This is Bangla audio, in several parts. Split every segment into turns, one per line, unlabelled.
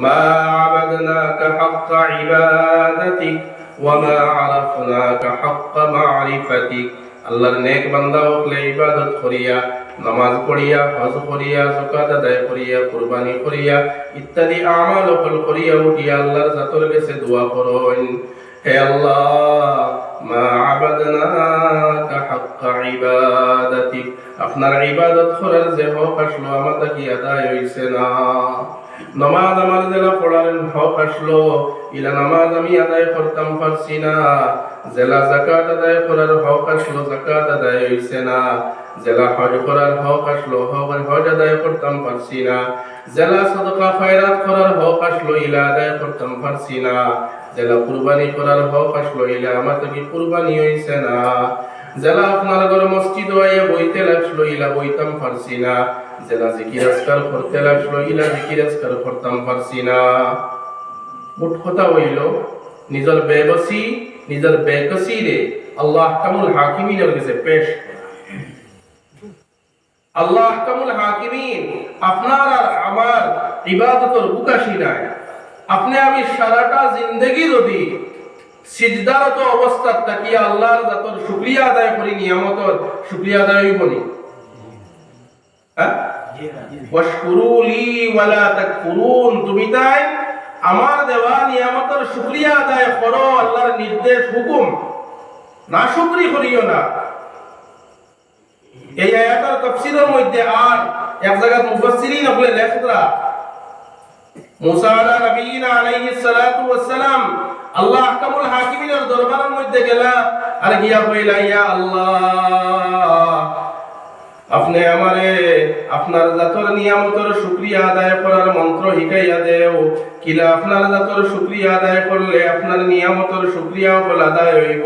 ما عبدناك حق عبادتك وما عرفناك حق معرفتك আল্লাহর নেক বান্দা হলে ইবাদত করিয়া নামাজ পড়িয়া হজ করিয়া যাকাত আদায় করিয়া কুরবানি করিয়া ইত্যাদি আমাল করিয়া উঠিয়া আল্লাহর জাতের কাছে দোয়া করুন, হে আল্লাহ মা আবাদনাকা হাক্কা ইবাদাতিক, আপনার ইবাদত করার যে হক আসলো আমাদের কি আদায় হইছে না। নামাজ আমার জেলা পড়ার হক আসলো, ইলা নামাজ আমি আদায় করতাম পারছি না। জেলা যাকাত আদায় করার হক আসলো, যাকাত আদায় হইছে না। জেলা হজ করার হক আসলো, হজ আদায় করতাম পারছি না। জেলা সাদকা খয়রাত করার হক আসলো, ইলা আদায় করতাম পারছি না। জেলা কুরবানি করার হক আসলো, ইলা আমার থেকে কুরবানি হইছে না। জেলা আপনার ঘরে মসজিদ হইয়া বইতে লাগলো, ইলা বইতাম পারছি না। জেলা জিকির আজকার করতে লাগলো, ইলা জিকির আজকার করতাম পারছি না। মোট কথা হইল নিজের বেবসি নিজের বেকসি রে আল্লাহ আহকামুল হাকিমিনের কাছে পেশ। আল্লাহ আহকামুল হাকিমিন আপনার আর আমার ইবাদতের বুকাশি নাই। আপনি আমি সারাটা জিন্দেগি যদি সিজদারত অবস্থাত তাকিয়া আল্লাহর জাতর শুকরিয়া আদায় করি, নিয়ামতর শুকরিয়া আদায় হইব নি? হ্যাঁ, ওয়াশকুরুলি ওয়ালা তাকফুরুন, তুমি তাই আমার দেওয়া নিয়ামতের শুকরিয়া আদায় করো। আল্লাহর নির্দেশ হুকুম, না শুকরি করিও না। এই আয়াতের তাফসীরের মধ্যে আর এক জায়গা মুফাসসিরিন বলে লেখকরা মুসা আলা নবিয়িনা আলাইহিস সালাতু ওয়াস সালাম আল্লাহ আহকামুল হাকিমিনের দরবারের মধ্যে গেলা আর গিয়া কইলা, ইয়া আল্লাহ আপনি আমারে আপনার জাতর নিয়ামতের শুকরিয়া আদায় করার মন্ত্র শিখাইয়া দেও। কিলা আপনার জাতর শুকরিয়া আদায় করলে আপনার নিয়ামতের শুকরিয়া বল আদায় হইব।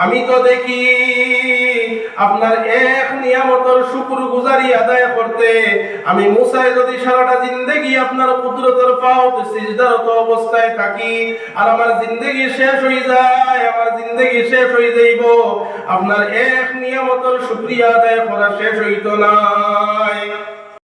আমি তো দেখি আপনার এক নিয়ামতের শুকর গুজারি আদায় করতে আমি মুসায় যদি সারাটা জিন্দেগি আপনার কুদরতের পাও তো সিজদারত অবস্থায় থাকি আর আমার জিন্দেগি শেষ হয়ে যায়, আমার জিন্দেগি শেষ হয়ে যাইব, আপনার এক নিয়ামতের শুকরিয়া আদায় করা শেষ হইতো নাই।